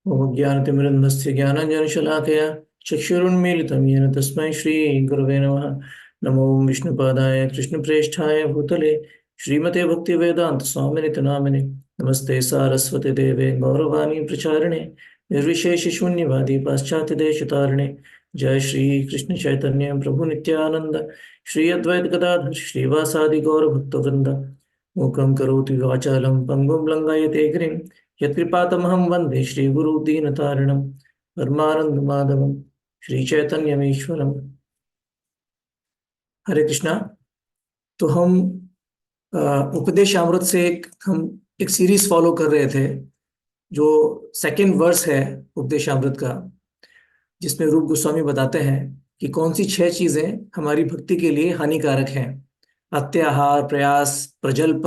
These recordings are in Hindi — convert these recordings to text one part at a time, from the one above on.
ओम ज्ञानतिमिरन्धस्य ज्ञानाञ्जनशलाकया चक्षुरुन्मीलितं येन तस्मै श्रीगुरवे नमः। नमो विष्णुपादाय कृष्णप्रेष्ठाय भूतले श्रीमते भक्तिवेदान्तस्वामिनिति नामिने। नमस्ते सारस्वती देवे गौरवाणी प्रचारिणे निर्विशेषशून्यवादी पाश्चात्यदेशतारिणे। जय श्री कृष्ण चैतन्य प्रभु नित्यानंद श्री अद्वैत गदाधर श्रीवासादि गौरभक्तवृंद। मूकं करोति वाचालं पङ्गुं लङ्घयते गिरिं यत्कृपातमहं वन्दे श्रीगुरु दीनतारिणं परमानन्दमाधवं श्रीचैतन्यमीश्वरम्। हरे कृष्णा। तो हम अ, उपदेश अमृत से हम एक सीरीज फॉलो कर रहे थे, जो सेकंड वर्स है उपदेश अमृत का, जिसमें रूप गोस्वामी बताते हैं कि कौन सी 6 चीजें हमारी भक्ति के लिए हानिकारक हैं। अत्याहार, प्रयास, प्रजल्प,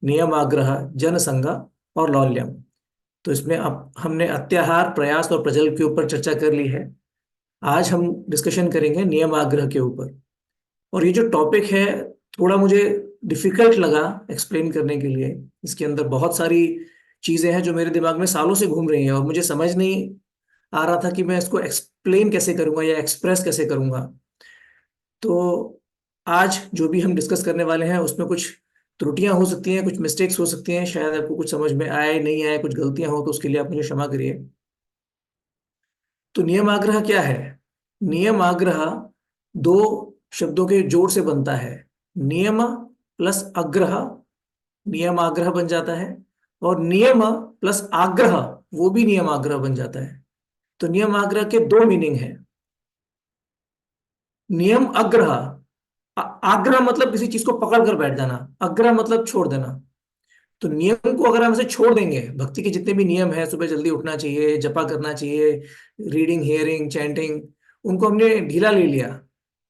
नियमाग्रह, जनसंग और लौल्यम। तो इसमें अब हमने अत्याहार, प्रयास और प्रजल्प के ऊपर चर्चा कर ली है। आज हम डिस्कशन करेंगे नियम आग्रह के ऊपर। और ये जो टॉपिक है, थोड़ा मुझे डिफिकल्ट लगा एक्सप्लेन करने के लिए। इसके अंदर बहुत सारी चीजें हैं जो मेरे दिमाग में सालों से घूम रही हैं और मुझे समझ नहीं आ रहा था कि मैं इसको एक्सप्लेन कैसे करूंगा या एक्सप्रेस कैसे करूंगा। तो आज जो भी हम डिस्कस करने वाले हैं उसमें कुछ त्रुटियां हो सकती हैं, कुछ मिस्टेक्स हो सकती हैं, शायद आपको कुछ समझ में आए नहीं आए, कुछ गलतियां हो तो उसके लिए आप मुझे क्षमा करिए। तो नियम आग्रह क्या है? नियम आग्रह दो शब्दों के जोड़ से बनता है। नियम प्लस अग्रह नियम आग्रह बन जाता है, और नियम प्लस आग्रह वो भी नियम आग्रह बन जाता है। तो नियम आग्रह के दो मीनिंग हैं। नियम आग्रह, आग्रह मतलब किसी चीज को पकड़ कर बैठ जाना, अग्रह मतलब छोड़ देना। तो नियम को अगर हम इसे छोड़ देंगे, भक्ति के जितने भी नियम है, सुबह जल्दी उठना चाहिए, जपा करना चाहिए, रीडिंग, हियरिंग, चैंटिंग, उनको हमने ढीला ले लिया,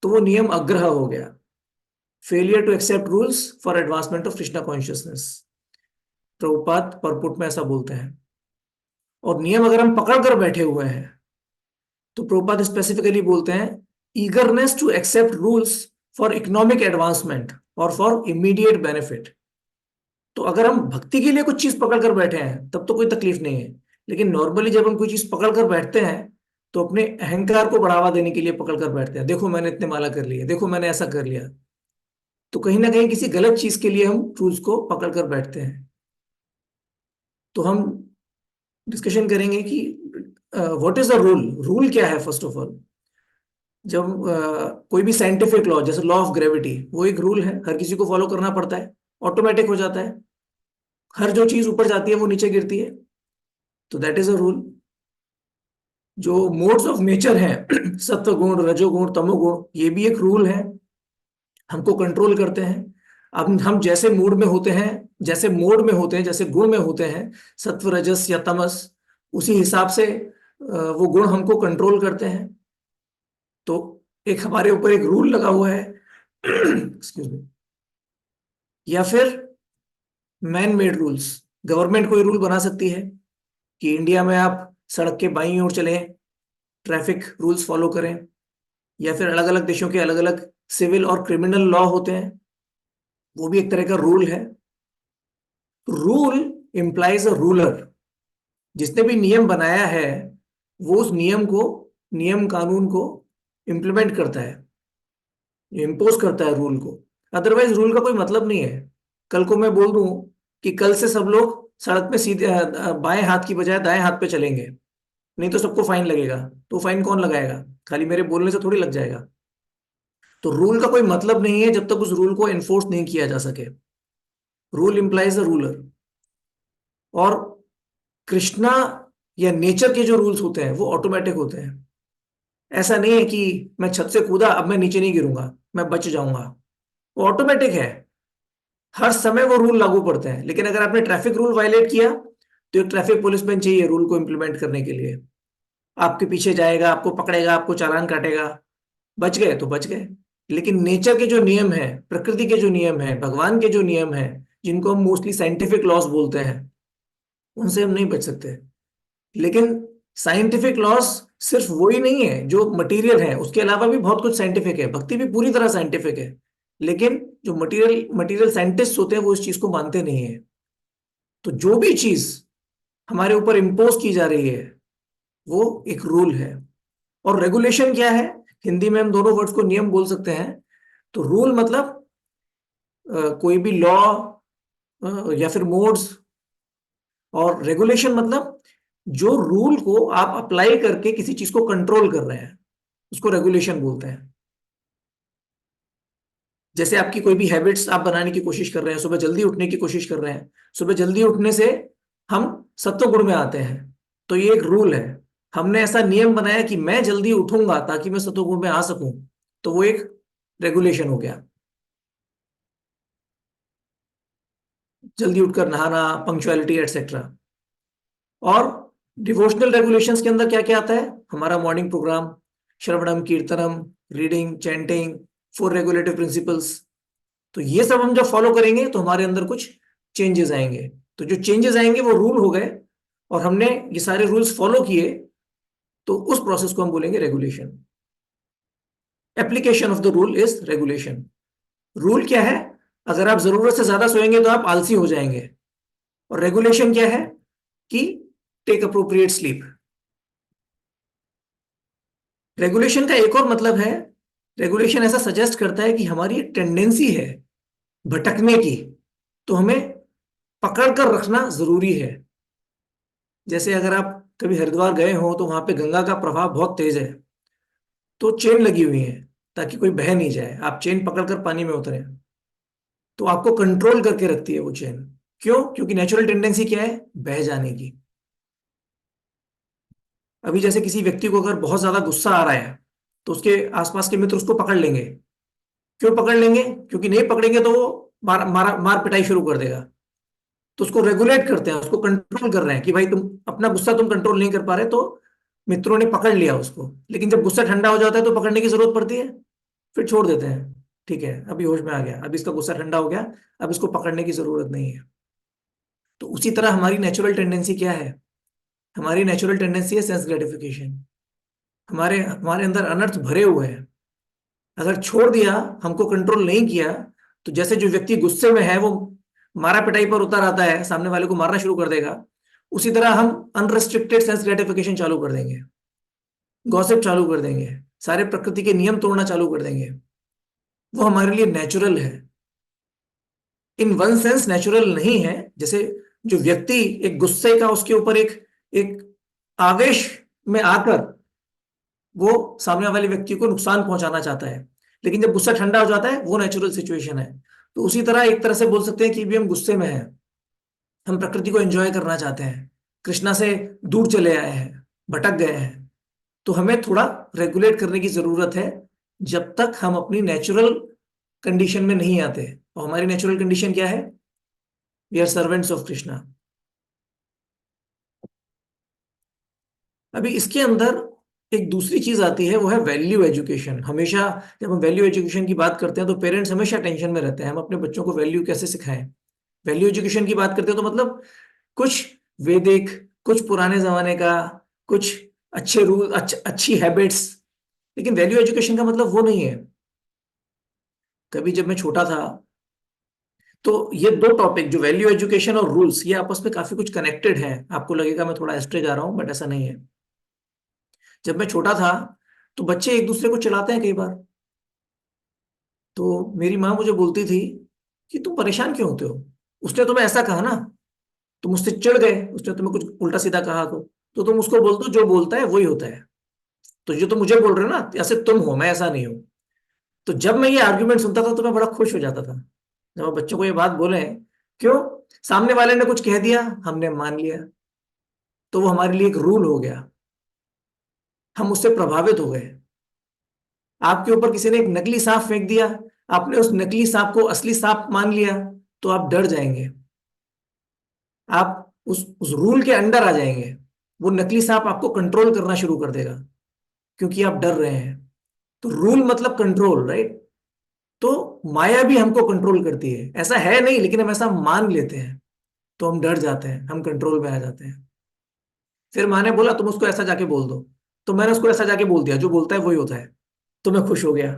तो वो नियम अग्रह हो गया। Failure to accept rules for advancement of Krishna consciousness, Prabhupada purport में ऐसा बोलते हैं। और नियम अगर हम पकड़ कर बैठे हुए हैं, तो प्रभुपाद स्पेसिफिकली बोलते हैं eagerness to accept rules for economic advancement और फॉर इमीडिएट बेनिफिट। तो अगर हम भक्ति के लिए कुछ चीज पकड़ कर बैठे हैं तब तो कोई तकलीफ नहीं है। लेकिन नॉर्मली जब हम कोई चीज पकड़ कर बैठते हैं तो अपने अहंकार को बढ़ावा देने के लिए पकड़ कर बैठते हैं। देखो मैंने इतने माला कर लिया, देखो मैंने ऐसा कर लिया। तो कहीं ना कहीं किसी गलत चीज के लिए हम रूल्स को पकड़ कर बैठते हैं। तो हम डिस्कशन करेंगे कि what is the rule. Rule क्या है? फर्स्ट ऑफ ऑल, जब कोई भी साइंटिफिक लॉ, जैसे लॉ ऑफ ग्रेविटी, वो एक रूल है, हर किसी को फॉलो करना पड़ता है, ऑटोमेटिक हो जाता है। हर जो चीज ऊपर जाती है वो नीचे गिरती है, तो दैट इज अ रूल। जो मोड्स ऑफ नेचर हैं सत्व गुण, रजोगुण, तमोगुण, ये भी एक रूल है, हमको कंट्रोल करते हैं। अब हम जैसे मूड में होते हैं, जैसे मोड में होते हैं, जैसे गुण में होते हैं, सत्व, रजस या तमस, उसी हिसाब से वो गुण हमको कंट्रोल करते हैं। तो एक हमारे ऊपर एक रूल लगा हुआ है एक्सक्यूज मी। या फिर मैन मेड रूल्स, गवर्नमेंट कोई रूल बना सकती है कि इंडिया में आप सड़क के बाईं ओर चलें, ट्रैफिक रूल्स फॉलो करें। या फिर अलग अलग देशों के अलग अलग सिविल और क्रिमिनल लॉ होते हैं, वो भी एक तरह का रूल है। Rule implies a ruler. जिसने भी नियम बनाया है वो उस नियम को, नियम कानून को इम्प्लीमेंट करता है, इम्पोज करता है रूल को। अदरवाइज रूल का कोई मतलब नहीं है। कल को मैं बोल दूं कि कल से सब लोग सड़क पे सीधे बाएं हाथ की बजाय दाएं हाथ पे चलेंगे, नहीं तो सबको फाइन लगेगा। तो फाइन कौन लगाएगा? खाली मेरे बोलने से थोड़ी लग जाएगा। तो रूल का कोई मतलब नहीं है जब तक उस रूल को एनफोर्स नहीं किया जा सके। Rule implies a ruler. और कृष्णा या नेचर के जो रूल्स होते हैं वो ऑटोमेटिक होते हैं। ऐसा नहीं है कि मैं छत से कूदा, अब मैं नीचे नहीं गिरूंगा, मैं बच जाऊंगा। वो ऑटोमेटिक है, हर समय वो रूल लागू पड़ते हैं। लेकिन अगर आपने ट्रैफिक रूल वायलेट किया तो एक ट्रैफिक पुलिसमैन चाहिए रूल को इंप्लीमेंट करने के लिए। आपके पीछे जाएगा, आपको पकड़ेगा, आपको चालान काटेगा। बच गए तो बच गए। लेकिन नेचर के जो नियम है, प्रकृति के जो नियम है, भगवान के जो नियम है, जिनको हम मोस्टली साइंटिफिक लॉस बोलते हैं, उनसे हम नहीं बच सकते। लेकिन साइंटिफिक लॉस सिर्फ वो ही नहीं है जो मटेरियल है, उसके अलावा भी बहुत कुछ साइंटिफिक है। भक्ति भी पूरी तरह साइंटिफिक है। लेकिन जो मटेरियल मटेरियल साइंटिस्ट होते हैं वो इस चीज को मानते नहीं है। तो जो भी चीज हमारे ऊपर इम्पोज की जा रही है, वो एक रूल है। और रेगुलेशन क्या है? हिंदी में हम दोनों वर्ड्स को नियम बोल सकते हैं। तो रूल मतलब कोई भी लॉ या फिर मोड्स, और रेगुलेशन मतलब जो रूल को आप अप्लाई करके किसी चीज को कंट्रोल कर रहे हैं, उसको रेगुलेशन बोलते हैं। जैसे आपकी कोई भी हैबिट्स आप बनाने की कोशिश कर रहे हैं, सुबह जल्दी उठने की कोशिश कर रहे हैं, सुबह जल्दी उठने से हम सत्व गुण में आते हैं, तो ये एक रूल है। हमने ऐसा नियम बनाया कि मैं जल्दी उठूंगा ताकि मैं सत्व गुण में आ सकूं, तो वो एक रेगुलेशन हो गया। जल्दी उठकर नहाना, पंक्चुअलिटी एटसेट्रा। और डिवोशनल रेगुलेशंस के अंदर क्या क्या आता है? हमारा मॉर्निंग प्रोग्राम, श्रवणम कीर्तनम, reading, chanting, four regulative principles. तो ये सब हम जब फॉलो करेंगे तो हमारे अंदर कुछ चेंजेस आएंगे। तो जो चेंजेस आएंगे वो रूल हो गए, और हमने ये सारे रूल्स फॉलो किए, तो उस प्रोसेस को हम बोलेंगे regulation. Application of the rule is regulation. Rule क्या है? अगर आप जरूरत से ज्यादा सोएंगे तो आप आलसी हो जाएंगे। और रेगुलेशन क्या है? कि टेक अप्रोप्रिएट स्लीप। रेगुलेशन का एक और मतलब है, रेगुलेशन ऐसा सजेस्ट करता है कि हमारी एक टेंडेंसी है भटकने की, तो हमें पकड़ कर रखना जरूरी है। जैसे अगर आप कभी हरिद्वार गए हो तो वहां पे गंगा का प्रवाह बहुत तेज है, तो चेन लगी हुई है ताकि कोई बह नहीं जाए, आप चेन पकड़कर पानी में उतरे। तो आपको कंट्रोल करके रखती है वो चेन। क्यों? क्योंकि नेचुरल टेंडेंसी क्या है? बह जाने की। अभी जैसे किसी व्यक्ति को अगर बहुत ज्यादा गुस्सा आ रहा है, तो उसके आसपास के मित्र उसको पकड़ लेंगे। क्यों पकड़ लेंगे? क्योंकि नहीं पकड़ेंगे तो वो मार पिटाई शुरू कर देगा। तो उसको रेगुलेट करते हैं, उसको कंट्रोल कर रहे हैं कि भाई तुम अपना गुस्सा तुम कंट्रोल नहीं कर पा रहे, तो मित्रों ने पकड़ लिया उसको। लेकिन जब गुस्सा ठंडा हो जाता है तो पकड़ने की जरूरत पड़ती है, फिर छोड़ देते हैं। ठीक है, अभी होश में आ गया, अभी इसका गुस्सा ठंडा हो गया, अब इसको पकड़ने की जरूरत नहीं है। तो उसी तरह हमारी नेचुरल टेंडेंसी क्या है? हमारी नेचुरल टेंडेंसी है सेंस ग्रेटिफिकेशन। हमारे हमारे अंदर अनर्थ भरे हुए हैं। अगर छोड़ दिया, हमको कंट्रोल नहीं किया, तो जैसे जो व्यक्ति गुस्से में है वो मारा पिटाई पर उतर आता है, सामने वाले को मारना शुरू कर देगा, उसी तरह हम अनरिस्ट्रिक्टेड सेंस ग्रेटिफिकेशन चालू कर देंगे, गॉसिप चालू कर देंगे, सारे प्रकृति के नियम तोड़ना चालू कर देंगे। वो हमारे लिए नेचुरल है। इन वन सेंस नेचुरल नहीं है। जैसे जो व्यक्ति एक गुस्से का उसके ऊपर एक एक आवेश में आकर वो सामने वाले व्यक्ति को नुकसान पहुंचाना चाहता है, लेकिन जब गुस्सा ठंडा हो जाता है वो नेचुरल सिचुएशन है। तो उसी तरह एक तरह से बोल सकते हैं कि भी हम गुस्से में हैं, हम प्रकृति को एंजॉय करना चाहते हैं, कृष्णा से दूर चले आए हैं, भटक गए हैं, तो हमें थोड़ा रेगुलेट करने की जरूरत है, जब तक हम अपनी नेचुरल कंडीशन में नहीं आते। और हमारी नेचुरल कंडीशन क्या है? We are servants of Krishna. अभी इसके अंदर एक दूसरी चीज आती है, वो है वैल्यू एजुकेशन। हमेशा जब हम वैल्यू एजुकेशन की बात करते हैं तो पेरेंट्स हमेशा टेंशन में रहते हैं, हम अपने बच्चों को वैल्यू कैसे सिखाएं। वैल्यू एजुकेशन की बात करते हैं तो मतलब कुछ वैदिक, कुछ पुराने जमाने का, कुछ अच्छे रूल, अच्छी हैबिट्स। लेकिन वैल्यू एजुकेशन का मतलब वो नहीं है। कभी जब मैं छोटा था, तो ये दो टॉपिक जो वैल्यू एजुकेशन और रूल्स, ये आपस में काफी कुछ कनेक्टेड हैं। आपको लगेगा मैं थोड़ा एस्ट्रे जा रहा हूं, बट ऐसा नहीं है। जब मैं छोटा था तो बच्चे एक दूसरे को चिढ़ाते हैं कई बार। तो मेरी माँ मुझे बोलती थी कि तुम परेशान क्यों होते हो, उसने तुम्हें ऐसा कहा ना, तुम उससे चिढ़ गए, उसने तुम्हें कुछ उल्टा सीधा कहा, तो तुम उसको बोल दो जो बोलता है वही होता है। तो जो तुम मुझे बोल रहे हो ना, ऐसे तुम हो, मैं ऐसा नहीं हूं। तो जब मैं ये आर्ग्यूमेंट सुनता था तो मैं बड़ा खुश हो जाता था, जब आप बच्चों को ये बात बोले। क्यों? सामने वाले ने कुछ कह दिया, हमने मान लिया, तो वो हमारे लिए एक रूल हो गया, हम उससे प्रभावित हो गए। आपके ऊपर किसी ने एक नकली सांप फेंक दिया, आपने उस नकली सांप को असली सांप मान लिया, तो आप डर जाएंगे, आप उस रूल के अंडर आ जाएंगे। वो नकली सांप आपको कंट्रोल करना शुरू कर देगा, क्योंकि आप डर रहे हैं। तो रूल मतलब कंट्रोल, राइट? तो माया भी हमको कंट्रोल करती है, ऐसा है नहीं, लेकिन हम ऐसा मान लेते हैं, तो हम डर जाते हैं, हम कंट्रोल में आ जाते हैं। फिर माँ ने बोला तुम उसको ऐसा जाके बोल दो, तो मैंने उसको ऐसा जाके बोल दिया, जो बोलता है वही होता है, तो मैं खुश हो गया।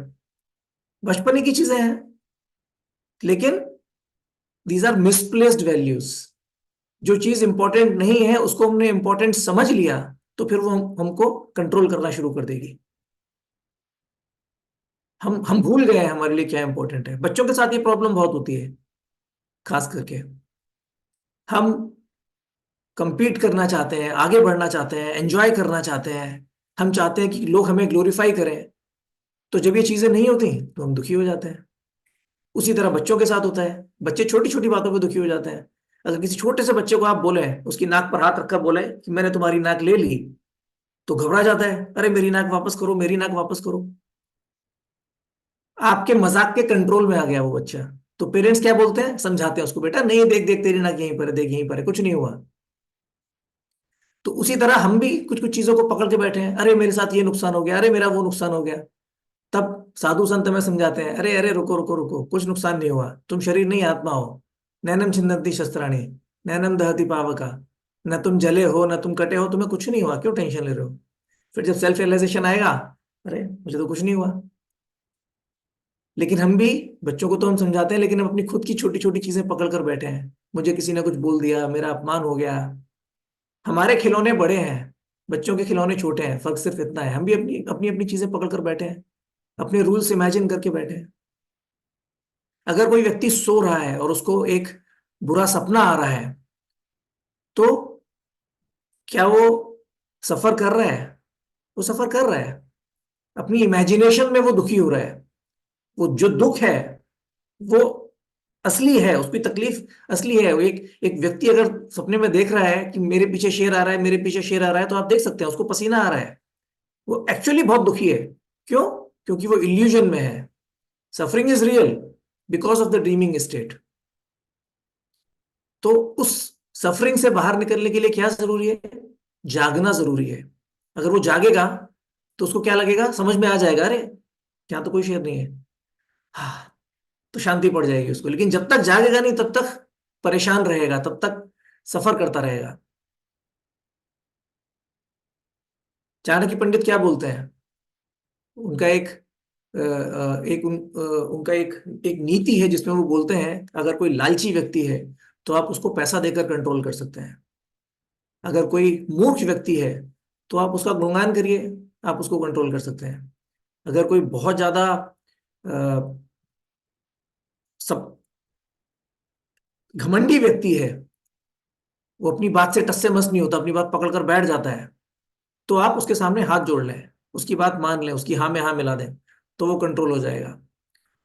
बचपने की चीजें हैं, लेकिन दीज आर मिसप्लेस्ड वैल्यूज। जो चीज इंपॉर्टेंट नहीं है उसको हमने इंपॉर्टेंट समझ लिया, तो फिर वो हमको कंट्रोल करना शुरू कर देगी। हम भूल गए हैं हमारे लिए क्या इंपॉर्टेंट है। बच्चों के साथ ये प्रॉब्लम बहुत होती है, खास करके। हम compete करना चाहते हैं, आगे बढ़ना चाहते हैं, एंजॉय करना चाहते हैं। हम चाहते हैं कि लोग हमें ग्लोरीफाई करें। तो जब ये चीजें नहीं होती तो हम दुखी हो जाते हैं। उसी तरह बच्चों के साथ होता है। बच्चे छोटी छोटी बातों पे दुखी हो जाते हैं। अगर किसी छोटे से बच्चे को आप बोले, उसकी नाक पर हाथ रखकर बोले कि मैंने तुम्हारी नाक ले ली, तो घबरा जाता है, अरे मेरी नाक वापस करो, मेरी नाक वापस करो। आपके मजाक के कंट्रोल में आ गया वो बच्चा। तो पेरेंट्स क्या बोलते हैं, समझाते हैं उसको, बेटा नहीं, देख देख तेरी नाक यहीं पर है, देख यहीं पर है, कुछ नहीं हुआ। तो उसी तरह हम भी कुछ कुछ चीजों को पकड़ के बैठे हैं, अरे मेरे साथ ये नुकसान हो गया, अरे मेरा वो नुकसान हो गया। तब साधु संत हमें समझाते हैं, अरे अरे रुको रुको रुको, कुछ नुकसान नहीं हुआ, तुम शरीर नहीं आत्मा हो। नैनम छिन्दन्ति शस्त्राणि, नैनम दहति पावका। न तुम जले हो न तुम कटे हो, तुम्हें कुछ नहीं हुआ, क्यों टेंशन ले रहे हो। फिर जब सेल्फ रियलाइजेशन आएगा, अरे मुझे तो कुछ नहीं हुआ। लेकिन हम भी, बच्चों को तो हम समझाते हैं, लेकिन हम अपनी खुद की छोटी छोटी चीजें पकड़ कर बैठे हैं। मुझे किसी ने कुछ बोल दिया, मेरा अपमान हो गया। हमारे खिलौने बड़े हैं, बच्चों के खिलौने छोटे हैं, फर्क सिर्फ इतना है। हम भी अपनी अपनी अपनी चीजें पकड़ कर बैठे हैं, अपने रूल्स इमेजिन करके बैठे हैं। अगर कोई व्यक्ति सो रहा है और उसको एक बुरा सपना आ रहा है, तो क्या वो सफर कर रहा है? वो सफर कर रहा है, अपनी इमेजिनेशन में वो दुखी हो रहा है। वो जो दुख है वो असली है, उसकी तकलीफ असली है। वो एक व्यक्ति अगर सपने में देख रहा है कि मेरे पीछे शेर आ रहा है, मेरे पीछे शेर आ रहा है, तो आप देख सकते हैं उसको पसीना आ रहा है। वो एक्चुअली बहुत दुखी है। क्यों? क्योंकि वो इल्यूजन में है। Suffering is real because of the dreaming state. तो उस सफरिंग से बाहर निकलने के लिए क्या जरूरी है? जागना जरूरी है। अगर वो जागेगा तो उसको क्या लगेगा, समझ में आ जाएगा, अरे यहाँ तो कोई शेर नहीं है। हाँ, तो शांति पड़ जाएगी उसको। लेकिन जब तक जागेगा नहीं तब तक परेशान रहेगा, तब तक सफर करता रहेगा। चाणक्य पंडित क्या बोलते हैं? उनका एक उनका एक नीति है जिसमें वो बोलते हैं, अगर कोई लालची व्यक्ति है तो आप उसको पैसा देकर कंट्रोल कर सकते हैं। अगर कोई मूर्ख व्यक्ति है तो आप उसका गुणगान करिए, आप उसको कंट्रोल कर सकते हैं। अगर कोई बहुत ज्यादा अ, सब घमंडी व्यक्ति है, वो अपनी बात से टस से मस नहीं होता, अपनी बात पकड़ कर बैठ जाता है, तो आप उसके सामने हाथ जोड़ लें, उसकी बात मान लें, उसकी हाँ में हाँ मिला दें, तो वो कंट्रोल हो जाएगा।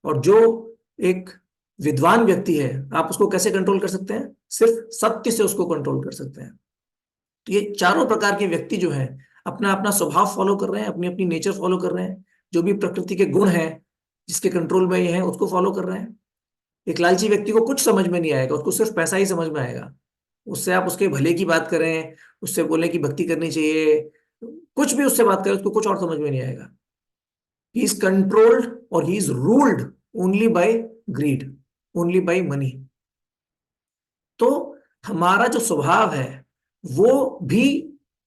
और जो एक विद्वान व्यक्ति है, आप उसको कैसे कंट्रोल कर सकते हैं? सिर्फ सत्य से उसको कंट्रोल कर सकते हैं। तो ये चारों प्रकार के व्यक्ति जो हैं, अपना अपना स्वभाव फॉलो कर रहे हैं, अपनी अपनी नेचर फॉलो कर रहे हैं। जो भी प्रकृति के गुण हैं जिसके कंट्रोल में ये हैं, उसको फॉलो कर रहे हैं। एक लालची व्यक्ति को कुछ समझ में नहीं आएगा, उसको सिर्फ पैसा ही समझ में आएगा। उससे आप उसके भले की बात करें, उससे बोलें कि भक्ति करनी चाहिए, कुछ भी उससे बात करें, उसको कुछ और समझ में नहीं आएगा। ही इज कंट्रोल्ड और he is ruled only by greed, only by money. तो हमारा जो स्वभाव है वो भी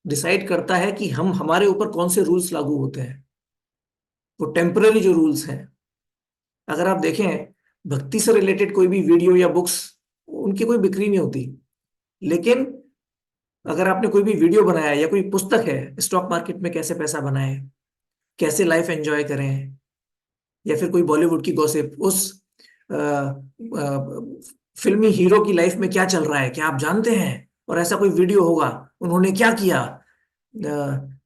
डिसाइड करता है कि हम, हमारे ऊपर कौन से रूल्स लागू होते हैं। वो टेम्पररी जो रूल्स हैं, अगर आप देखें, भक्ति से रिलेटेड कोई भी वीडियो या बुक्स, उनकी कोई बिक्री नहीं होती। लेकिन अगर आपने कोई भी वीडियो बनाया या कोई पुस्तक है, स्टॉक मार्केट में कैसे पैसा बनाए, कैसे लाइफ एंजॉय करें, या फिर कोई बॉलीवुड की गॉसिप, उस फिल्मी हीरो की लाइफ में क्या चल रहा है क्या आप जानते हैं? और ऐसा कोई वीडियो होगा, उन्होंने क्या किया,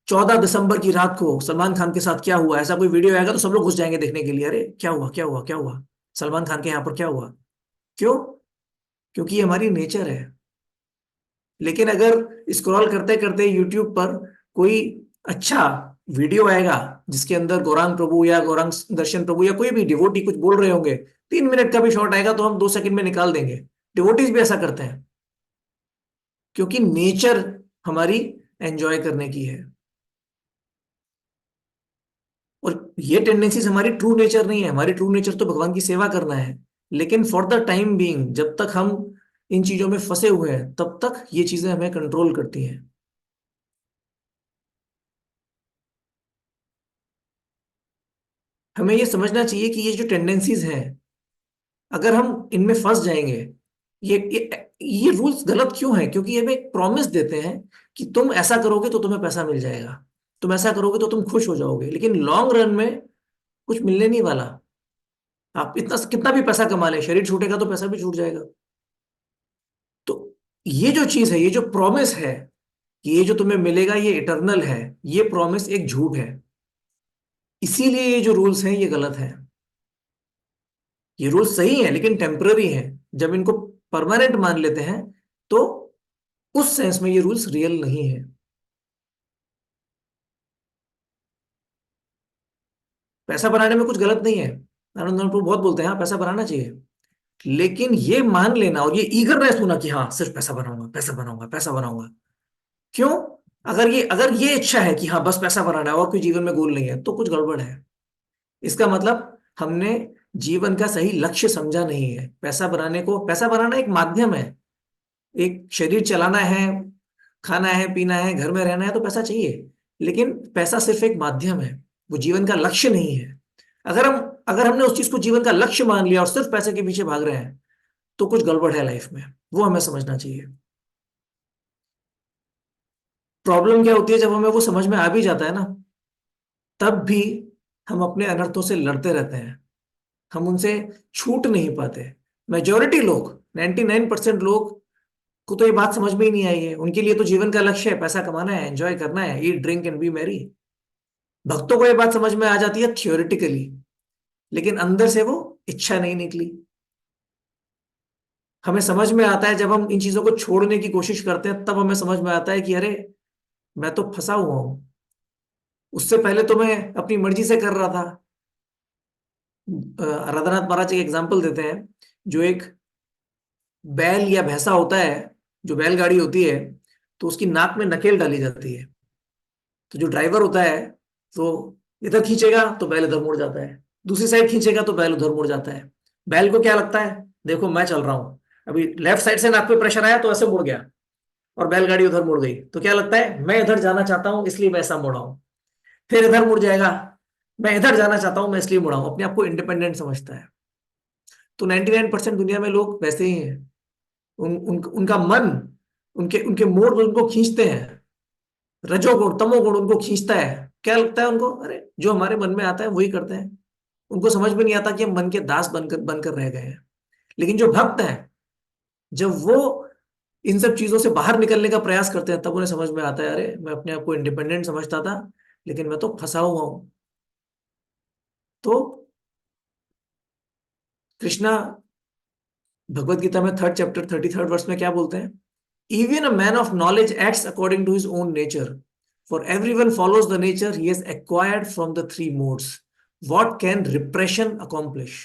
14 दिसंबर की रात को सलमान खान के साथ क्या हुआ, ऐसा कोई वीडियो आएगा तो सब लोग घुस जाएंगे देखने के लिए, अरे क्या हुआ क्या हुआ क्या हुआ, सलमान खान के यहाँ पर क्या हुआ। क्यों? क्योंकि ये हमारी नेचर है। लेकिन अगर स्क्रॉल करते करते यूट्यूब पर कोई अच्छा वीडियो आएगा जिसके अंदर गौरांग प्रभु या गौरांग दर्शन प्रभु या कोई भी डिवोटी कुछ बोल रहे होंगे, 3 मिनट का भी शॉर्ट आएगा तो हम 2 सेकंड में निकाल देंगे। डिवोटीज भी ऐसा करते हैं, क्योंकि नेचर हमारी एंजॉय करने की है। और ये टेंडेंसीज हमारी ट्रू नेचर नहीं है। हमारी ट्रू नेचर तो भगवान की सेवा करना है। लेकिन फॉर द टाइम बीइंग, जब तक हम इन चीजों में फंसे हुए हैं, तब तक ये चीजें हमें कंट्रोल करती हैं। हमें ये समझना चाहिए कि ये जो टेंडेंसीज हैं, अगर हम इनमें फंस जाएंगे, ये रूल्स गलत क्यों है? क्योंकि ये हमें एक प्रॉमिस देते हैं कि तुम ऐसा करोगे तो तुम्हें पैसा मिल जाएगा, तुम ऐसा करोगे तो तुम खुश हो जाओगे, लेकिन लॉन्ग रन में कुछ मिलने नहीं वाला। आप इतना कितना भी पैसा कमा ले, शरीर छूटेगा तो पैसा भी छूट जाएगा। तो ये जो चीज है, ये जो प्रॉमिस है कि ये जो तुम्हें मिलेगा ये इटर्नल है, ये प्रॉमिस एक झूठ है। इसीलिए ये जो रूल्स हैं ये गलत है। ये रूल्स सही है लेकिन टेम्पररी हैं। जब इनको परमानेंट मान लेते हैं तो उस सेंस में ये रूल्स रियल नहीं है। पैसा बनाने में कुछ गलत नहीं है, आनंद प्रभु बहुत बोलते हैं हाँ पैसा बनाना चाहिए, लेकिन ये मान लेना और ये ईगरनेस होना कि हाँ सिर्फ पैसा बनाऊंगा, पैसा बनाऊंगा, पैसा बनाऊंगा। क्यों? अगर ये इच्छा है कि हाँ बस पैसा बनाना है और कोई जीवन में गोल नहीं है, तो कुछ गड़बड़ है। इसका मतलब हमने जीवन का सही लक्ष्य समझा नहीं है। पैसा बनाने को, पैसा बनाना एक माध्यम है। एक शरीर चलाना है, खाना है, पीना है, घर में रहना है तो पैसा चाहिए, लेकिन पैसा सिर्फ एक माध्यम है, वो जीवन का लक्ष्य नहीं है। अगर हमने उस चीज को जीवन का लक्ष्य मान लिया और सिर्फ पैसे के पीछे भाग रहे हैं, तो कुछ गड़बड़ है लाइफ में, वो हमें समझना चाहिए। प्रॉब्लम क्या होती है? जब हमें वो समझ में आ भी जाता है ना, तब भी हम अपने अनर्थों से लड़ते रहते हैं, हम उनसे छूट नहीं पाते। मेजोरिटी लोग, 99% लोग को तो ये बात समझ में ही नहीं आई है। उनके लिए तो जीवन का लक्ष्य है पैसा कमाना है, एंजॉय करना है, eat drink and B Mary. भक्तों को ये बात समझ में आ जाती है थियोरिटिकली, लेकिन अंदर से वो इच्छा नहीं निकली। हमें समझ में आता है जब हम इन चीजों को छोड़ने की कोशिश करते हैं, तब हमें समझ में आता है कि अरे मैं तो फंसा हुआ हूं। उससे पहले तो मैं अपनी मर्जी से कर रहा था। राधानाथ महाराज एक एग्जाम्पल देते हैं। जो एक बैल या भैंसा होता है, जो बैलगाड़ी होती है, तो उसकी नाक में नकेल डाली जाती है। तो जो ड्राइवर होता है, तो इधर खींचेगा तो बैल इधर मुड़ जाता है, दूसरी साइड खींचेगा तो बैल उधर मुड़ जाता है। बैल को क्या लगता है, देखो मैं चल रहा हूं, अभी लेफ्ट साइड से नाक पे प्रेशर आया तो ऐसे मुड़ गया, और बैलगाड़ी उधर मुड़ गई, तो क्या लगता है मैं इधर जाना चाहता हूं इसलिए मैं ऐसा मुड़ा हूं। फिर इधर मुड़ जाएगा, मैं इधर जाना चाहता हूं मैं इसलिए मुड़ा हूं। अपने आप को इंडिपेंडेंट समझता है। तो 99% दुनिया में लोग वैसे ही हैं। उनका मन, उनके उनके मोड़ उनको खींचते हैं। रजोगुण तमोगुण उनको खींचता है। क्या लगता है उनको, अरे जो हमारे मन में आता है वही करते हैं। उनको समझ में नहीं आता कि हम मन के दास बनकर बनकर रह गए हैं। लेकिन जो भक्त हैं, जब वो इन सब चीजों से बाहर निकलने का प्रयास करते हैं, तब उन्हें समझ में आता है अरे मैं अपने आप को इंडिपेंडेंट समझता था, लेकिन मैं तो फंसा हुआ हूं। तो कृष्णा भगवत गीता में 3rd चैप्टर 33rd वर्स में क्या बोलते हैं? Even a man of knowledge acts according to his own nature, for everyone follows the nature he has acquired from the three modes, what can repression accomplish.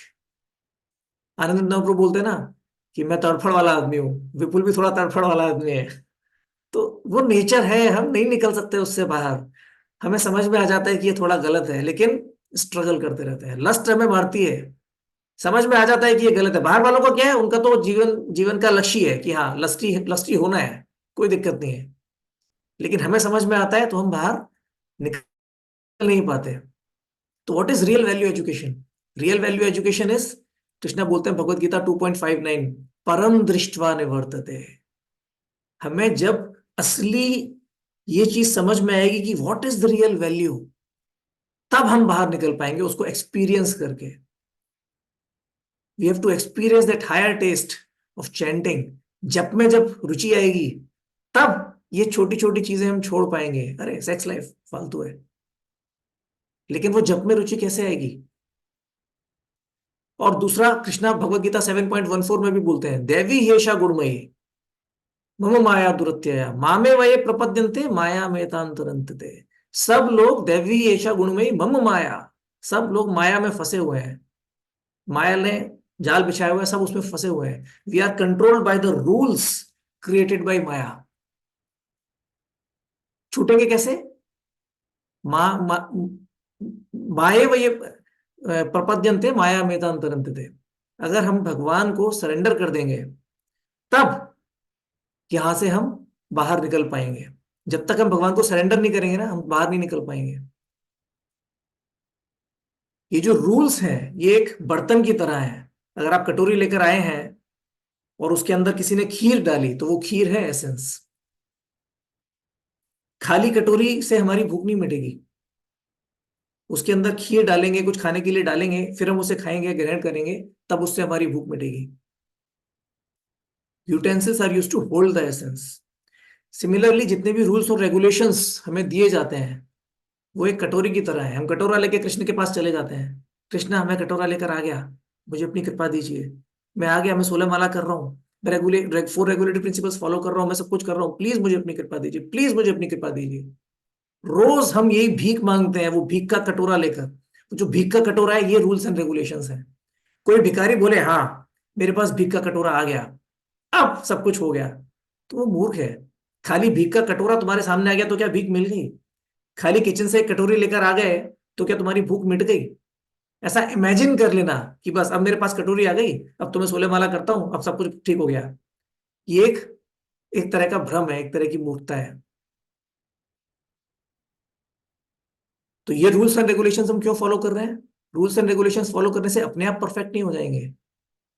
Anand Prabhu बोलते हैं ना कि मैं तड़फड़ वाला आदमी हूँ, विपुल भी थोड़ा तड़फड़ वाला आदमी है। तो वो नेचर है, हम नहीं निकल सकते उससे बाहर। हमें समझ में आ जाता है कि ये थोड़ा गलत है, लेकिन स्ट्रगल करते रहते हैं। लस्ट हमें मारती है, समझ में आ जाता है कि ये गलत है। बाहर वालों का क्या है, उनका तो जीवन जीवन का लक्ष्य है कि हाँ लस्टी लस्टी होना है, कोई दिक्कत नहीं है। लेकिन हमें समझ में आता है तो हम बाहर निकल नहीं पाते। तो what is real value education? Real value education is, Krishna बोलते हैं भगवत गीता 2.59, परम दृष्टवा निवर्तते। हमें जब असली ये चीज समझ में आएगी कि what is the real value, तब हम बाहर निकल पाएंगे उसको एक्सपीरियंस करके। We have to experience that higher taste of chanting. जब में जब रुचि आएगी, तब ये छोटी छोटी चीजें हम छोड़ पाएंगे। अरे सेक्स लाइफ फालतू है, लेकिन वो जब में रुचि कैसे आएगी? और दूसरा, कृष्णा भगवत गीता 7.14 में भी बोलते हैं, देवी हेषा गुणमयी मम माया दुरत्यया मामे वये प्रपद्यन्ते माया में तांतरंतते। सब लोग दैवी एषा गुणमयी मम माया, सब लोग माया में फंसे हुए हैं। माया ने जाल बिछाया हुआ है, सब उसमें फंसे हुए हैं। We are controlled by the rules created by Maya. छूटेंगे कैसे? मा, मा, माये वये प्रपद्यन्ते माया में तांतरंतते। अगर हम भगवान को सरेंडर कर देंगे, तब यहां से हम बाहर निकल पाएंगे। जब तक हम भगवान को सरेंडर नहीं करेंगे ना, हम बाहर नहीं निकल पाएंगे। ये जो रूल्स हैं ये एक बर्तन की तरह है। अगर आप कटोरी लेकर आए हैं और उसके अंदर किसी ने खीर डाली तो वो खीर है एसेंस। खाली कटोरी से हमारी भूख नहीं मिटेगी। उसके अंदर खीर डालेंगे, कुछ खाने के लिए डालेंगे, फिर हम उसे खाएंगे, ग्रहण करेंगे, तब उससे हमारी भूख मिटेगी। Utensils are use to hold the essence. Similarly जितने भी रूल्स और रेगुलेशंस हमें दिए जाते हैं वो एक कटोरी की तरह है। हम कटोरा लेके कृष्ण के पास चले जाते हैं, कृष्ण हमें कटोरा लेकर आ गया, मुझे अपनी कृपा दीजिए, मैं आ गया, मैं 16 माला कर रहा हूँ, मैं 4 रेगुलेटरी प्रिंसिपल्स फॉलो कर रहा हूँ, मैं सब कुछ कर रहा हूँ, प्लीज मुझे अपनी कृपा दीजिए, प्लीज मुझे अपनी कृपा दीजिए। रोज हम यही भीख मांगते हैं, वो भीख का कटोरा लेकर। तो जो भीख का कटोरा है ये रूल्स एंड रेगुलेशंस है। कोई भिखारी बोले हाँ मेरे पास भीख का कटोरा आ गया, अब सब कुछ हो गया, तो वो मूर्ख है। खाली भीख का कटोरा तुम्हारे सामने आ गया तो क्या भीख मिल गई? खाली किचन से एक कटोरी लेकर आ गए तो क्या तुम्हारी भूख मिट गई? ऐसा इमेजिन कर लेना कि बस अब मेरे पास कटोरी आ गई, अब तो मैं 16 माला करता हूं, अब सब कुछ ठीक हो गया। ये एक एक तरह का भ्रम है, एक तरह की मूर्खता है। तो ये रूल्स एंड रेगुलेशंस हम क्यों फॉलो कर रहे हैं? रूल्स एंड रेगुलेशंस फॉलो करने से अपने आप परफेक्ट नहीं हो जाएंगे।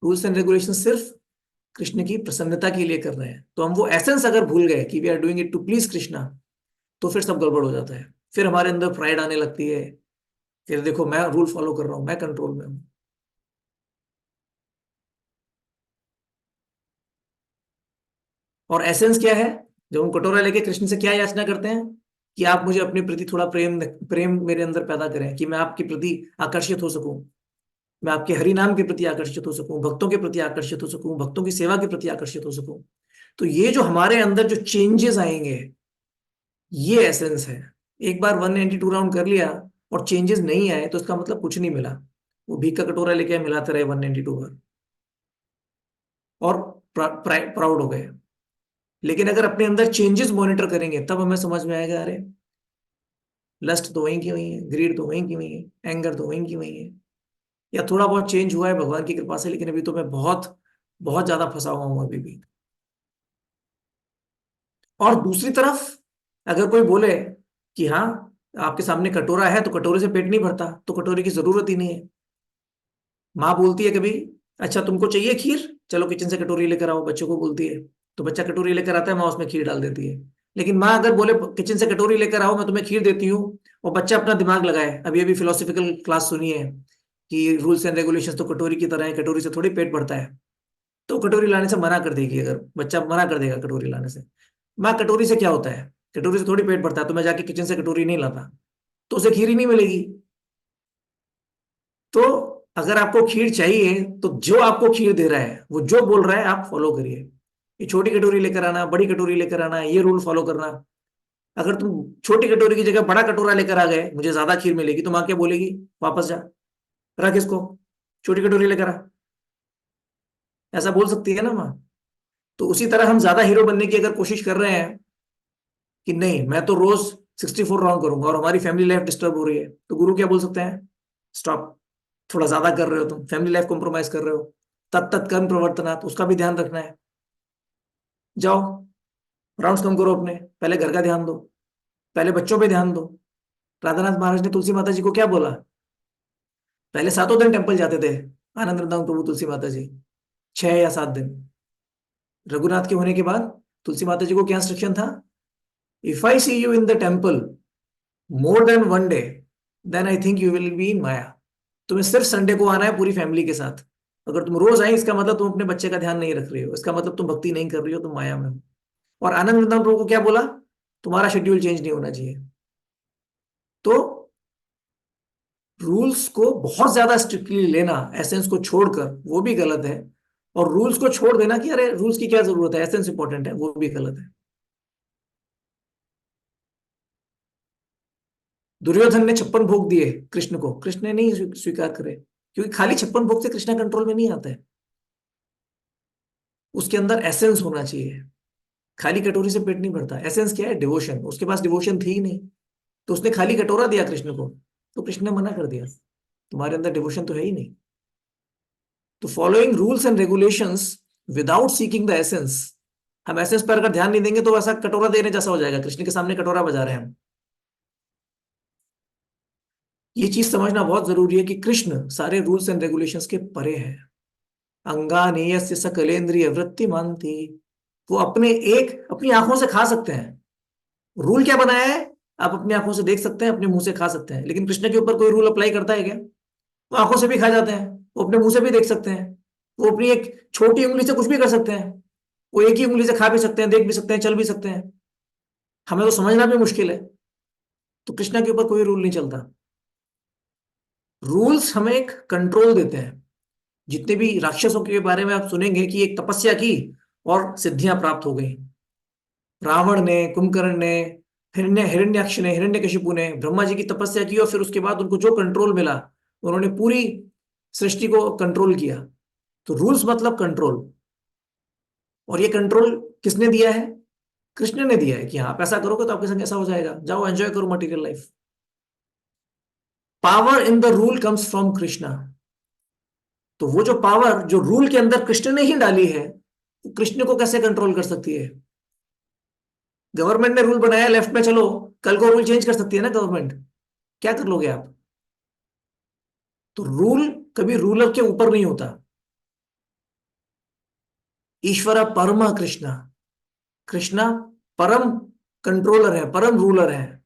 रूल्स एंड रेगुलेशन सिर्फ कृष्ण की प्रसन्नता के लिए कर रहे हैं। तो हम वो एसेंस अगर भूल गए कि we are doing it to please Krishna, तो फिर सब गड़बड़ हो जाता है। फिर हमारे अंदर प्राइड आने लगती है, फिर देखो मैं रूल फॉलो कर रहा हूं, मैं कंट्रोल में हूं। और एसेंस क्या है? जब हम कटोरा लेके कृष्ण से क्या याचना करते हैं कि आप मुझे अपने प्रति थोड़ा प्रेम प्रेम मेरे अंदर पैदा करें, कि मैं आपके प्रति आकर्षित हो सकूं, मैं आपके हरि नाम के प्रति आकर्षित हो सकूं, भक्तों के प्रति आकर्षित हो सकूं, भक्तों की सेवा के प्रति आकर्षित हो सकूं। तो ये जो हमारे अंदर जो चेंजेस आएंगे, ये एसेंस है। एक बार 192 राउंड कर लिया और चेंजेस नहीं आए तो इसका मतलब कुछ नहीं मिला। वो भीख का कटोरा लेके मिलाते रहे 192 बार और प्राउड हो गए। लेकिन अगर अपने अंदर चेंजेस मॉनिटर करेंगे तब हमें समझ में आएगा, अरे लस्ट तो वहीं की वहीं है, ग्रीड तो वहीं की वहीं है, एंगर तो वहीं की वहीं है। या थोड़ा बहुत चेंज हुआ है भगवान की कृपा से, लेकिन अभी तो मैं बहुत बहुत ज्यादा फंसा हुआ हूं अभी भी। और दूसरी तरफ अगर कोई बोले कि हाँ आपके सामने कटोरा है तो कटोरे से पेट नहीं भरता, तो कटोरे की जरूरत ही नहीं है। माँ बोलती है कभी, अच्छा तुमको चाहिए खीर, चलो किचन से कटोरी लेकर आओ, बच्चों को बोलती है। तो बच्चा कटोरी लेकर आता है, माँ उसमें खीर डाल देती है। लेकिन माँ अगर बोले किचन से कटोरी लेकर आओ मैं तुम्हें खीर देती हूँ, और बच्चा अपना दिमाग लगाए, अभी अभी फिलोसफिकल क्लास सुनी है कि रूल्स एंड रेगुलेशंस तो कटोरी की तरह है, कटोरी से थोड़ी पेट भरता है, तो कटोरी लाने से मना कर देगी। अगर बच्चा मना कर देगा कटोरी लाने से, माँ कटोरी से क्या होता है, कटोरी से थोड़ी पेट भरता है, तो मैं जाके किचन से कटोरी नहीं लाता, तो उसे खीर ही नहीं मिलेगी। तो अगर आपको खीर चाहिए तो जो आपको खीर दे रहा है वो जो बोल रहा है आप फॉलो करिए। ये छोटी कटोरी लेकर आना, बड़ी कटोरी लेकर आना, ये रूल फॉलो करना। अगर तुम छोटी कटोरी की जगह बड़ा कटोरा लेकर आ गए, मुझे ज्यादा खीर मिलेगी, तो माँ क्या बोलेगी? वापस जा, रख इसको, छोटी कटोरी लेकर आ। ऐसा बोल सकती है ना माँ? तो उसी तरह हम ज्यादा हीरो बनने की अगर कोशिश कर रहे हैं कि नहीं मैं तो रोज 64 राउंड करूंगा और हमारी फैमिली लाइफ डिस्टर्ब हो रही है, तो गुरु क्या बोल सकते हैं? स्टॉप, थोड़ा ज्यादा कर रहे हो तुम, फैमिली लाइफ कॉम्प्रोमाइज कर रहे हो। तत्त कर्म प्रवर्तनात्, उसका भी ध्यान रखना है। जाओ, राउंड्स कम करो अपने, पहले घर का ध्यान दो, पहले बच्चों पे ध्यान दो। राधानाथ महाराज ने तुलसी माता जी को क्या बोला? पहले 7 दिन टेम्पल जाते थे आनंद वृंदावन प्रभु तुलसी माता जी, 6 या 7 दिन। रघुनाथ के होने के बाद तुलसी माता जी को क्या इंस्ट्रक्शन था? If I see you in the temple more than 1 day, then I think you will be in माया। तुम्हें सिर्फ संडे को आना है पूरी फैमिली के साथ। अगर तुम रोज आए इसका मतलब तुम अपने बच्चे का ध्यान नहीं रख रही हो, इसका मतलब तुम भक्ति नहीं कर रही हो, तुम माया में हो। और आनंद वृंदावन प्रभु को क्या बोला? तुम्हारा शेड्यूल चेंज नहीं होना चाहिए। तो रूल्स को बहुत ज्यादा स्ट्रिक्टली लेना एसेंस को छोड़कर, वो भी गलत है। और रूल्स को छोड़ देना कि अरे रूल्स की क्या जरूरत है, एसेंस इंपॉर्टेंट है, वो भी गलत है। दुर्योधन ने 56 भोग दिए कृष्ण को, कृष्ण ने नहीं स्वीकार करे, क्योंकि खाली 56 भोग से कृष्णा कंट्रोल में नहीं आता है। उसके अंदर एसेंस होना चाहिए। खाली कटोरी से पेट नहीं भरता। एसेंस क्या है? डिवोशन। उसके पास डिवोशन थी ही नहीं, तो उसने खाली कटोरा दिया कृष्ण को, तो कृष्ण ने मना कर दिया, तुम्हारे अंदर डिवोशन तो है ही नहीं। तो following rules and regulations without seeking the essence, हम एसेंस पर अगर ध्यान नहीं देंगे तो ऐसा कटोरा देने जैसा हो जाएगा, कृष्ण के सामने कटोरा बजा रहे हैं हम। ये चीज समझना बहुत जरूरी है कि कृष्ण सारे रूल्स एंड रेगुलेशंस के परे हैं। अंगानेयस्य सकलेंद्रिय वृत्ति मानती। वो अपनी आंखों से खा सकते हैं। रूल क्या बनाया है? आप अपनी आंखों से देख सकते हैं, अपने मुंह से खा सकते हैं, लेकिन कृष्ण के ऊपर कोई रूल अप्लाई करता है क्या? वो आंखों से भी खा जाते हैं, वो अपने मुंह से भी देख सकते हैं, वो अपनी एक छोटी उंगली से कुछ भी कर सकते हैं, वो एक ही उंगली से खा भी सकते हैं, देख भी सकते हैं, चल भी सकते हैं। हमें तो समझना भी मुश्किल है। तो कृष्णा के ऊपर कोई रूल नहीं चलता। रूल्स हमें एक कंट्रोल देते हैं। जितने भी राक्षसों के बारे में आप सुनेंगे कि एक तपस्या की और सिद्धियां प्राप्त हो गई। रावण ने, कुंभकर्ण ने, हिरण्याक्ष ने, हिरण्यकशिपु ने ब्रह्मा जी की तपस्या की और फिर उसके बाद उनको जो कंट्रोल मिला, उन्होंने पूरी सृष्टि को कंट्रोल किया। तो रूल्स मतलब कंट्रोल। और ये कंट्रोल किसने दिया है? कृष्ण ने दिया है कि हाँ, आप ऐसा करोगे तो आपके संग ऐसा हो जाएगा, जाओ एंजॉय करो material life. Power in the rule comes from Krishna. तो वो जो पावर जो रूल के अंदर कृष्ण ने ही डाली है, वो कृष्ण को कैसे कंट्रोल कर सकती है? गवर्नमेंट ने रूल बनाया लेफ्ट में चलो, कल को रूल चेंज कर सकती है ना गवर्नमेंट। क्या कर लोगे आप? तो रूल कभी रूलर के ऊपर नहीं होता। ईश्वर परम कृष्णा। कृष्णा परम कंट्रोलर है, परम रूलर है।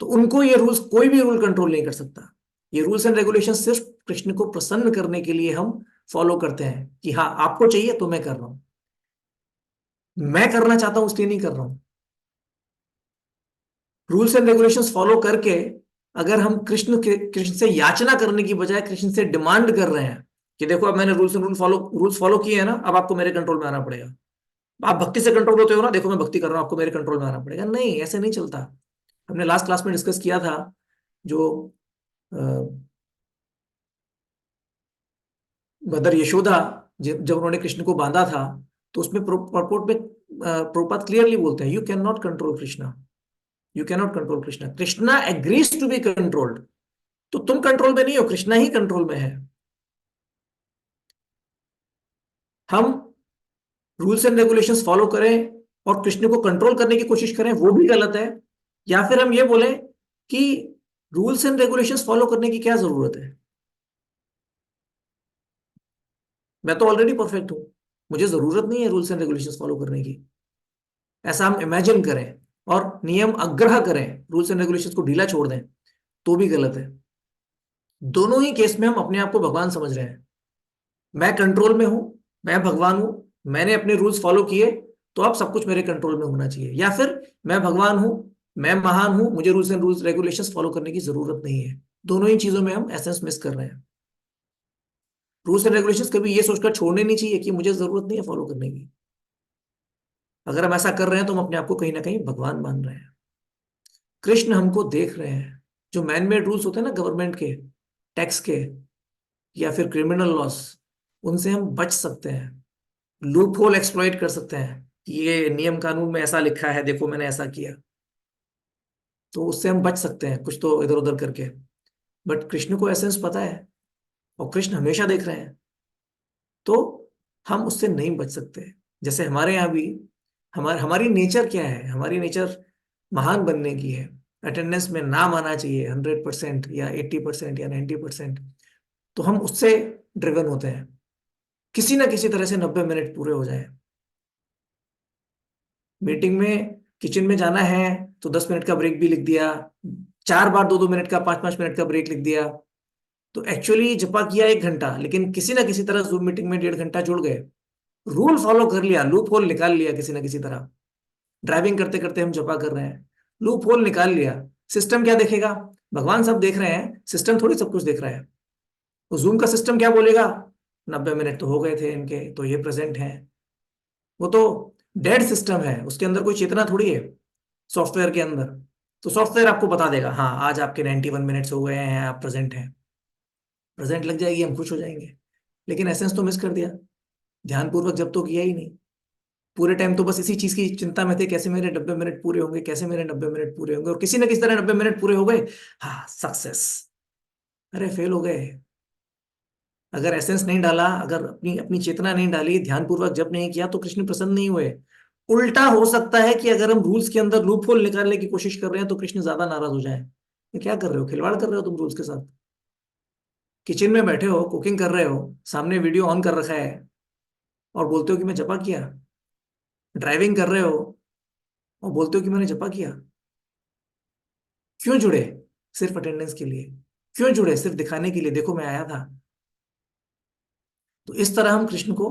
तो उनको ये रूल्स, कोई भी रूल कंट्रोल नहीं कर सकता। ये रूल्स एंड रेगुलेशन सिर्फ कृष्ण को प्रसन्न करने के लिए हम फॉलो करते हैं कि हाँ, आपको चाहिए तो मैं कर रहा हूं। मैं करना चाहता हूं इसलिए नहीं कर रहा हूं। रूल्स एंड रेगुलेशंस फॉलो करके अगर हम कृष्ण से याचना करने की बजाय कृष्ण से डिमांड कर रहे हैं कि देखो, अब मैंने रूल्स फॉलो किए हैं ना, अब आपको मेरे कंट्रोल में आना पड़ेगा। आप भक्ति से कंट्रोल होते हो ना, देखो मैं भक्ति कर रहा हूं, आपको मेरे कंट्रोल में आना पड़ेगा। नहीं, ऐसे नहीं चलता। हमने लास्ट क्लास में डिस्कस किया था, जो अ, मदर यशोदा, जब उन्होंने कृष्ण को बांधा था, तो उसमें प्रपोर्ट में प्रभुपाद क्लियरली बोलते हैं, you can not control Krishna. You can not control Krishna, Krishna agrees to be controlled. तो तुम कंट्रोल में नहीं हो, कृष्णा ही कंट्रोल में है। हम रूल्स एंड रेगुलेशंस फॉलो करें और कृष्ण को कंट्रोल करने की कोशिश करें, वो भी गलत है। या फिर हम ये बोलें कि रूल्स एंड रेगुलेशंस फॉलो करने की क्या जरूरत है? मैं तो ऑलरेडी परफेक्ट हूं, मुझे जरूरत नहीं है रूल्स एंड रेगुलेशंस फॉलो करने की। ऐसा हम इमेजिन करें और नियम अग्रह करें, रूल्स एंड रेगुलेशंस को ढीला छोड़ दें, तो भी गलत है। दोनों ही केस में हम अपने आप को भगवान समझ रहे हैं। मैं कंट्रोल में हूं, मैं भगवान हूं, मैंने अपने रूल्स फॉलो किए, तो अब सब कुछ मेरे कंट्रोल में होना चाहिए। या फिर मैं भगवान हूं, मैं महान हूं, मुझे रूल्स रेगुलेशंस फॉलो करने की जरूरत नहीं है। दोनों ही चीजों में हम एसेंस मिस कर रहे हैं। रूल्स एंड रेगुलेशंस कभी ये सोचकर छोड़ने नहीं चाहिए कि मुझे जरूरत नहीं है फॉलो करने की। अगर हम ऐसा कर रहे हैं तो हम अपने आप को कहीं ना कहीं भगवान मान रहे हैं। कृष्ण हमको देख रहे हैं। जो मैन मेड रूल्स होते हैं ना गवर्नमेंट के, टैक्स के, या फिर क्रिमिनल लॉस, उनसे हम बच सकते हैं। लूप होल एक्सप्लॉइट कर सकते हैं कि ये नियम कानून में ऐसा लिखा है, देखो मैंने ऐसा किया। तो उससे हम बच सकते हैं कुछ तो इधर उधर करके। बट कृष्ण को एसेंस पता है और कृष्ण हमेशा देख रहे हैं, तो हम उससे नहीं बच सकते। जैसे हमारे यहाँ भी, हमारी नेचर क्या है? हमारी नेचर महान बनने की है। अटेंडेंस में नाम आना चाहिए 100% या 80% या 90%। तो हम उससे ड्रिवन होते हैं, किसी ना किसी तरह से 90 मिनट पूरे हो जाए। मीटिंग में, किचन में जाना है तो 10 मिनट का ब्रेक भी लिख दिया, 4 बार 2-2 मिनट का, 5-5 मिनट का ब्रेक लिख दिया। तो एक्चुअली जपा किया 1 घंटा, लेकिन किसी ना किसी तरह जूम मीटिंग में 1.5 घंटा जुड़ गए। रूल फॉलो कर लिया, लूप होल निकाल लिया किसी ना किसी तरह। ड्राइविंग करते करते हम जपा कर रहे हैं, लूप होल निकाल लिया। सिस्टम क्या देखेगा? भगवान सब देख रहे हैं, सिस्टम थोड़ी सब कुछ देख रहा है। तो जूम का सिस्टम क्या बोलेगा? 90 मिनट तो हो गए थे इनके, तो ये प्रेजेंट है। वो तो डेड सिस्टम है, उसके अंदर कोई चेतना थोड़ी है, सॉफ्टवेयर के अंदर। तो सॉफ्टवेयर आपको बता देगा, हाँ आज आपके 91 मिनट्स हो गए हैं, आप प्रेजेंट हैं। प्रेजेंट लग जाएगी, हम खुश हो जाएंगे। लेकिन एसेंस तो मिस कर दिया, ध्यानपूर्वक जब तो किया ही नहीं। पूरे टाइम तो बस इसी चीज की चिंता में थे, कैसे मेरे 90 मिनट पूरे होंगे, कैसे मेरे 90 मिनट पूरे होंगे, और किसी ना किसी तरह 90 मिनट पूरे हो गए। हाँ, सक्सेस। अरे फेल हो गए। अगर एसेंस नहीं डाला, अगर अपनी अपनी चेतना नहीं डाली, ध्यानपूर्वक जब नहीं किया, तो कृष्ण प्रसन्न नहीं हुए। उल्टा हो सकता है कि अगर हम रूल्स के अंदर लूप होल निकालने की कोशिश कर रहे हैं तो कृष्ण ज्यादा नाराज हो जाए। ये क्या कर रहे हो, खिलवाड़ कर रहे हो तुम रूल्स के साथ। किचन में बैठे हो, कुकिंग कर रहे हो, सामने वीडियो ऑन कर रखा है, और बोलते हो कि मैं जपा किया। ड्राइविंग कर रहे हो और बोलते हो कि मैंने जपा किया। क्यों जुड़े? सिर्फ अटेंडेंस के लिए। क्यों जुड़े? सिर्फ दिखाने के लिए, देखो मैं आया था। तो इस तरह हम कृष्ण को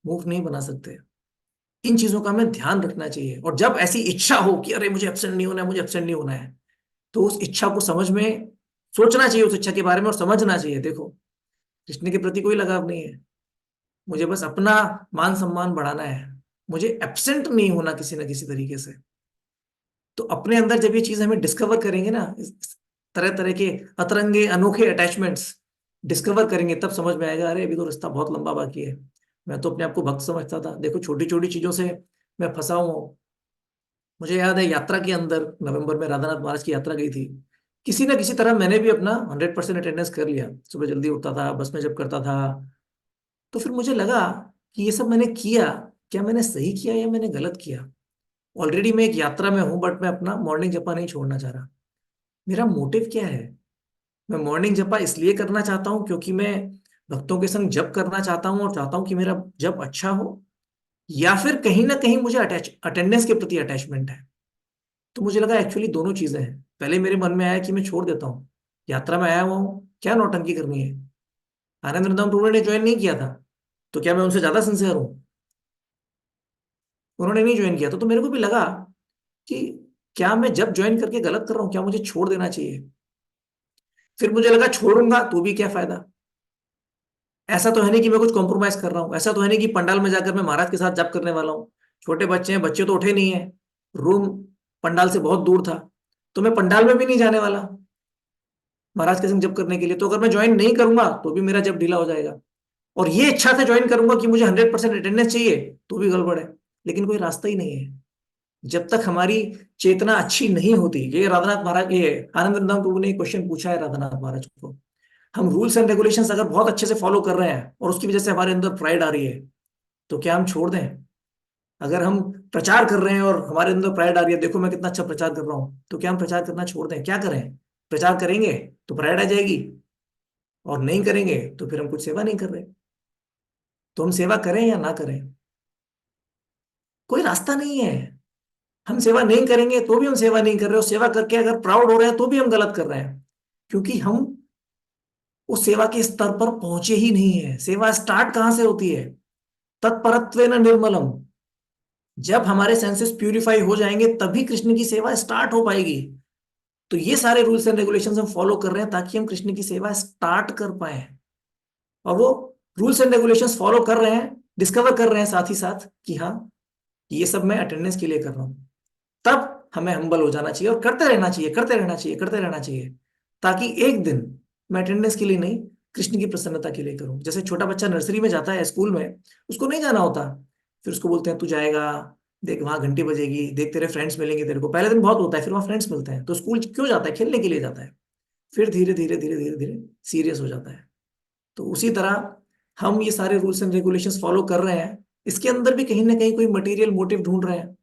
मूव नहीं बना सकते। इन चीजों का हमें ध्यान रखना चाहिए। और जब ऐसी इच्छा हो कि अरे मुझे एब्सेंट नहीं होना है, मुझे एब्सेंट नहीं होना है, तो उस इच्छा को समझ में सोचना चाहिए, उस इच्छा के बारे में, और समझना चाहिए देखो कृष्ण के प्रति कोई लगाव नहीं है, मुझे बस अपना मान सम्मान बढ़ाना है, मुझे एब्सेंट नहीं होना किसी ना किसी तरीके से। तो अपने अंदर जब ये चीज हमें डिस्कवर करेंगे ना, इस तरह तरह के अतरंगे अनोखे अटैचमेंट्स डिस्कवर करेंगे, तब समझ में आएगा अरे अभी तो रास्ता बहुत लंबा बाकी है। मैं तो अपने आप को भक्त समझता था, देखो छोटी छोटी चीजों से मैं फंसा हूँ। मुझे याद है यात्रा के अंदर नवंबर में राधानाथ महाराज की यात्रा गई थी। किसी ना किसी तरह मैंने भी अपना 100% अटेंडेंस कर लिया, सुबह जल्दी उठता था, बस में जब करता था। तो फिर मुझे लगा कि ये सब मैंने किया, क्या मैंने सही किया या मैंने गलत किया? ऑलरेडी मैं एक यात्रा में हूं, बट मैं अपना मॉर्निंग जपा नहीं छोड़ना चाह रहा। मेरा मोटिव क्या है? मैं मॉर्निंग जपा इसलिए करना चाहता हूँ क्योंकि मैं भक्तों के संग जप करना चाहता हूँ और चाहता हूँ कि मेरा जप अच्छा हो, या फिर कहीं ना कहीं मुझे अटेंडेंस के प्रति अटैचमेंट है? तो मुझे लगा एक्चुअली दोनों चीजें हैं। पहले मेरे मन में आया कि मैं छोड़ देता हूँ, यात्रा में आया हुआ हूँ, क्या नौटंकी करनी है। आनंद वृंदावन टूर ने ज्वाइन नहीं किया था, तो क्या मैं उनसे ज्यादा सिंसियर हूँ? उन्होंने नहीं ज्वाइन किया, तो मेरे को भी लगा कि क्या मैं जब ज्वाइन करके गलत कर रहा हूँ, क्या मुझे छोड़ देना चाहिए? फिर मुझे लगा छोड़ूंगा तो भी क्या फायदा? ऐसा तो है नहीं कि मैं कुछ कॉम्प्रोमाइज कर रहा हूँ, ऐसा तो है नहीं कि पंडाल में जाकर मैं महाराज के साथ जप करने वाला हूँ। छोटे बच्चे हैं, बच्चे तो उठे नहीं है, रूम पंडाल से बहुत दूर था, तो मैं पंडाल में भी नहीं जाने वाला महाराज के संग जप करने के लिए। तो अगर मैं ज्वाइन नहीं करूंगा तो भी मेरा जब ढीला हो जाएगा, और ये इच्छा से ज्वाइन करूंगा कि मुझे 100% अटेंडेंस चाहिए, तो भी गड़बड़ है। लेकिन कोई रास्ता ही नहीं है। जब तक हमारी चेतना अच्छी नहीं होती, ये राधानाथ महाराज, ये आनंद वृंदावन प्रभु ने एक क्वेश्चन पूछा है राधानाथ महाराज को, हम रूल्स एंड रेगुलेशंस अगर बहुत अच्छे से फॉलो कर रहे हैं और उसकी वजह से हमारे अंदर प्राइड आ रही है, तो क्या हम छोड़ दें? अगर हम प्रचार कर रहे हैं और हमारे अंदर प्राइड आ रही है, देखो मैं कितना अच्छा प्रचार कर रहा हूं, तो क्या हम प्रचार करना छोड़ दें? क्या करें? प्रचार करेंगे तो प्राइड आ जाएगी, और नहीं करेंगे तो फिर हम कुछ सेवा नहीं कर रहे। तो हम सेवा करें या ना करें? कोई रास्ता नहीं है। हम सेवा नहीं करेंगे तो भी हम सेवा नहीं कर रहे, और सेवा करके अगर प्राउड हो रहे हैं तो भी हम गलत कर रहे हैं, क्योंकि हम उस सेवा के स्तर पर पहुंचे ही नहीं है। सेवा स्टार्ट कहां से होती है? तत्परत्वेन निर्मलम। जब हमारे सेंसेस प्यूरिफाई हो जाएंगे तभी कृष्ण की सेवा स्टार्ट हो पाएगी। तो ये सारे रूल्स एंड रेगुलेशंस हम फॉलो कर रहे हैं ताकि हम कृष्ण की सेवा स्टार्ट कर पाए। और वो रूल्स एंड रेगुलेशंस फॉलो कर रहे हैं, डिस्कवर कर रहे हैं साथ ही साथ कि हाँ ये सब मैं अटेंडेंस के लिए कर रहा हूँ। तब हमें हम्बल हो जाना चाहिए और करते रहना चाहिए, करते रहना चाहिए, करते रहना चाहिए, ताकि एक दिन मैं अटेंडेंस के लिए नहीं, कृष्ण की प्रसन्नता के लिए करूं। जैसे छोटा बच्चा नर्सरी में जाता है, स्कूल में उसको नहीं जाना होता, फिर उसको बोलते हैं तू जाएगा, देख वहां घंटी बजेगी, देख तेरे फ्रेंड्स मिलेंगे, तेरे को पहले दिन बहुत होता है, फिर वहां फ्रेंड्स मिलते हैं, तो स्कूल क्यों जाता है? खेलने के लिए जाता है। फिर धीरे धीरे धीरे धीरे धीरे सीरियस हो जाता है। तो उसी तरह हम ये सारे रूल्स एंड रेगुलेशंस फॉलो कर रहे हैं, इसके अंदर भी कहीं ना कहीं कोई मटेरियल मोटिव ढूंढ रहे हैं।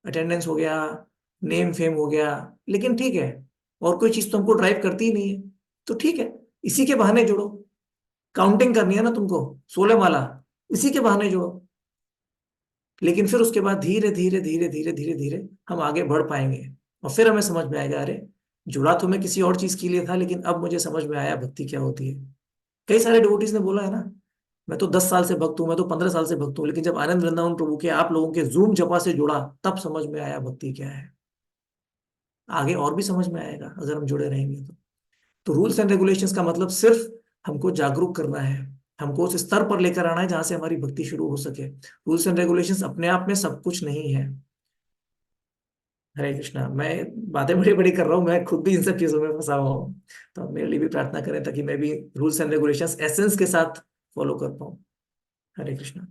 अटेंडेंस हो गया, नेम फेम हो गया, लेकिन ठीक है, और कोई चीज तुमको ड्राइव करती ही नहीं है, तो ठीक है, इसी के बहाने जुड़ो। काउंटिंग करनी है ना तुमको, 16 माला, इसी के बहाने जुड़ो। लेकिन फिर उसके बाद धीरे धीरे धीरे धीरे धीरे धीरे हम आगे बढ़ पाएंगे, और फिर हमें समझ में आएगा अरे जुड़ा तो मैं किसी और चीज के लिए था, लेकिन अब मुझे समझ में आया भक्ति क्या होती है। कई सारे डिवोटीज ने बोला है ना, मैं तो 10 साल से भक्त हूँ, मैं तो 15 साल से भक्त हूँ, लेकिन जब आनंद वृंदावन प्रभु के आप लोगों के जूम जपा से जुड़ा, तब समझ में आया भक्ति क्या है। आगे और भी समझ में आएगा अगर हम जुड़े रहेंगे तो रूल्स एंड रेगुलेशंस का मतलब सिर्फ हमको जागरूक करना है, हमको उस स्तर पर लेकर आना है जहां से हमारी भक्ति शुरू हो सके। रूल्स एंड रेगुलेशंस अपने आप में सब कुछ नहीं है। हरे कृष्णा। मैं बातें बड़ी बड़ी कर रहा हूँ, मैं खुद भी इन सब चीजों में फंसा हुआ हूँ। तो आप मेरे लिए भी प्रार्थना करें ताकि मैं भी रूल्स एंड रेगुलेशंस एसेंस के साथ फॉलो कर पाऊँ। हरे कृष्णा।